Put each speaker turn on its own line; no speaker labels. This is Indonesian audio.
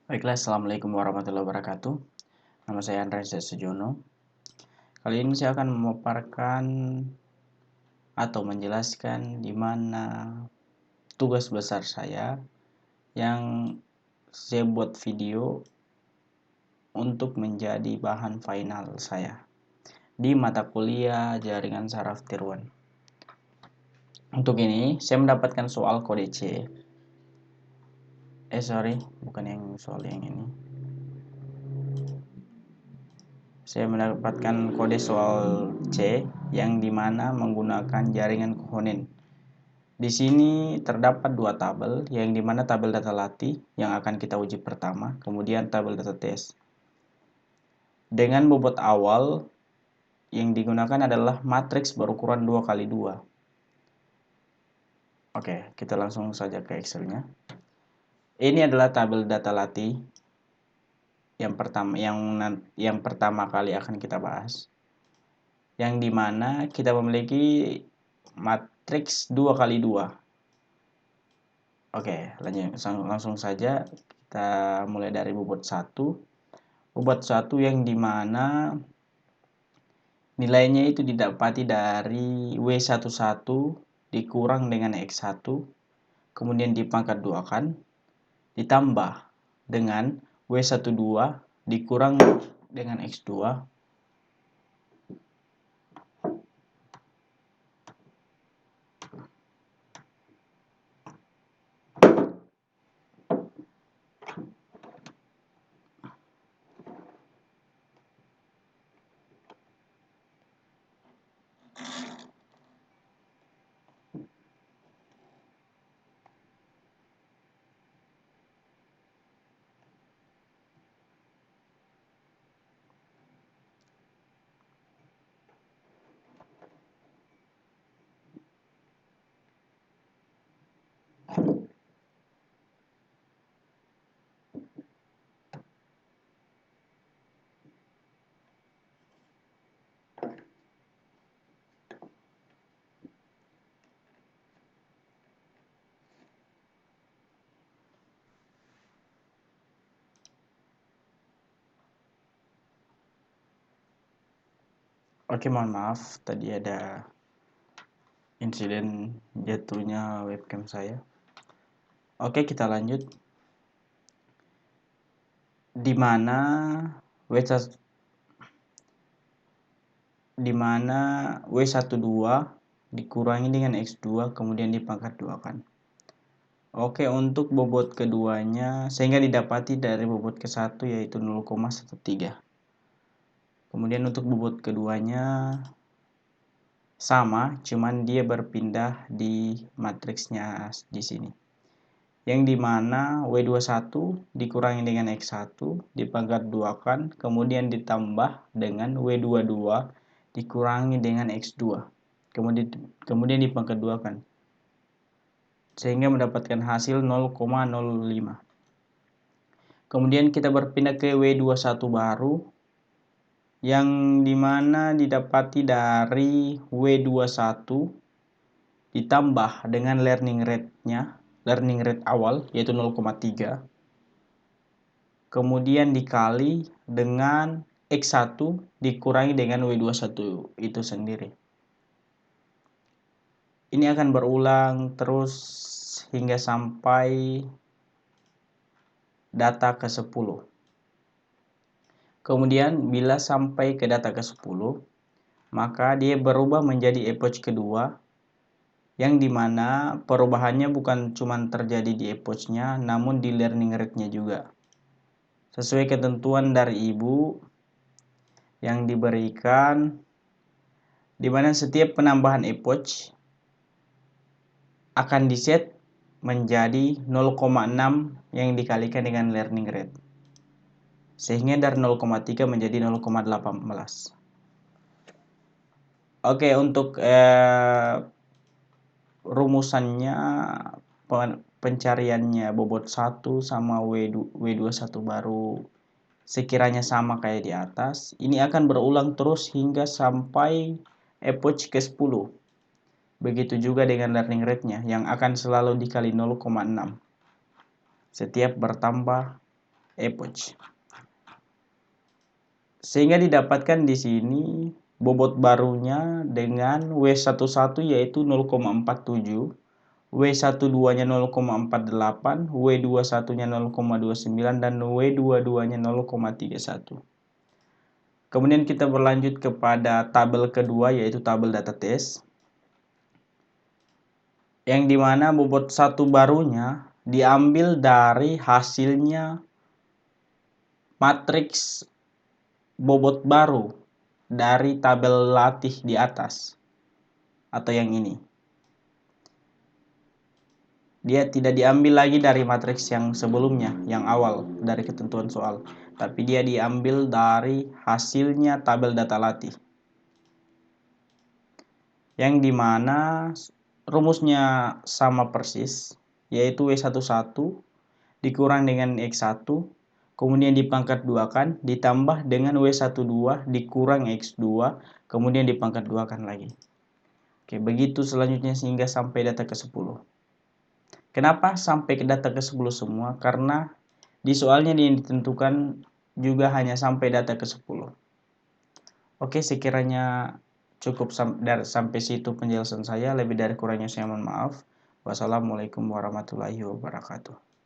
Baiklah, Assalamualaikum warahmatullahi wabarakatuh. Nama saya Andreas Sujono. Kali ini saya akan memaparkan atau menjelaskan di mana tugas besar saya yang saya buat video untuk menjadi bahan final saya di mata kuliah jaringan saraf Tier 1. Untuk ini, saya mendapatkan soal kode C. Bukan yang soal yang ini. Saya mendapatkan kode soal C yang dimana menggunakan jaringan kohonen. Di sini terdapat dua tabel, yang dimana tabel data latih yang akan kita uji pertama, kemudian tabel data tes. Dengan bobot awal yang digunakan adalah matriks berukuran 2x2. Oke, kita langsung saja ke Excelnya. Ini adalah tabel data latih yang pertama kali akan kita bahas, yang dimana kita memiliki matriks 2x2. Oke, langsung saja kita mulai dari bobot 1. Bobot 1 yang dimana nilainya itu didapati dari W11 dikurang dengan X1, kemudian dipangkat 2 kan, ditambah dengan W12 dikurang dengan X2, Oke, mohon maaf tadi ada insiden jatuhnya webcam saya. Oke, kita lanjut. Di mana W12 dikurangi dengan X2 kemudian dipangkat 2 kan. Oke, untuk bobot keduanya sehingga didapati dari bobot ke-1 yaitu 0,13. Kemudian untuk bobot keduanya sama, cuman dia berpindah di matriksnya di sini. Yang dimana W21 dikurangi dengan X1 dipangkat 2 kan, kemudian ditambah dengan W22 dikurangi dengan X2, kemudian dipangkat 2 kan, sehingga mendapatkan hasil 0,05. Kemudian kita berpindah ke W21 baru, yang dimana didapati dari W21 ditambah dengan learning rate awal yaitu 0,3, kemudian dikali dengan X1 dikurangi dengan W21 itu sendiri. Ini akan berulang terus hingga sampai data ke-10. Kemudian bila sampai ke data ke-10, maka dia berubah menjadi epoch kedua, yang dimana perubahannya bukan cuma terjadi di epochnya, namun di learning rate-nya juga. Sesuai ketentuan dari ibu yang diberikan, dimana setiap penambahan epoch akan diset menjadi 0,6 yang dikalikan dengan learning rate, sehingga dari 0,3 menjadi 0,18. Oke, untuk rumusannya, pencariannya bobot 1 sama W21 baru sekiranya sama kayak di atas, ini akan berulang terus hingga sampai epoch ke-10. Begitu juga dengan learning rate-nya yang akan selalu dikali 0,6 setiap bertambah epoch. Sehingga didapatkan di sini bobot barunya dengan W11 yaitu 0,47, W12-nya 0,48, W21-nya 0,29 dan W22-nya 0,31. Kemudian kita berlanjut kepada tabel kedua yaitu tabel data test, yang dimana bobot satu barunya diambil dari hasilnya matriks bobot baru dari tabel latih di atas atau yang ini. Dia tidak diambil lagi dari matriks yang sebelumnya, yang awal dari ketentuan soal, tapi dia diambil dari hasilnya tabel data latih, yang dimana rumusnya sama persis, yaitu W11 dikurang dengan X1, kemudian dipangkat 2-kan, ditambah dengan W12 dikurang X2, kemudian dipangkat 2-kan lagi. Oke, begitu selanjutnya sehingga sampai data ke-10. Kenapa sampai ke data ke-10 semua? Karena di soalnya yang ditentukan juga hanya sampai data ke-10. Oke, sekiranya cukup sampai situ penjelasan saya. Lebih dari kurangnya saya mohon maaf. Wassalamualaikum warahmatullahi wabarakatuh.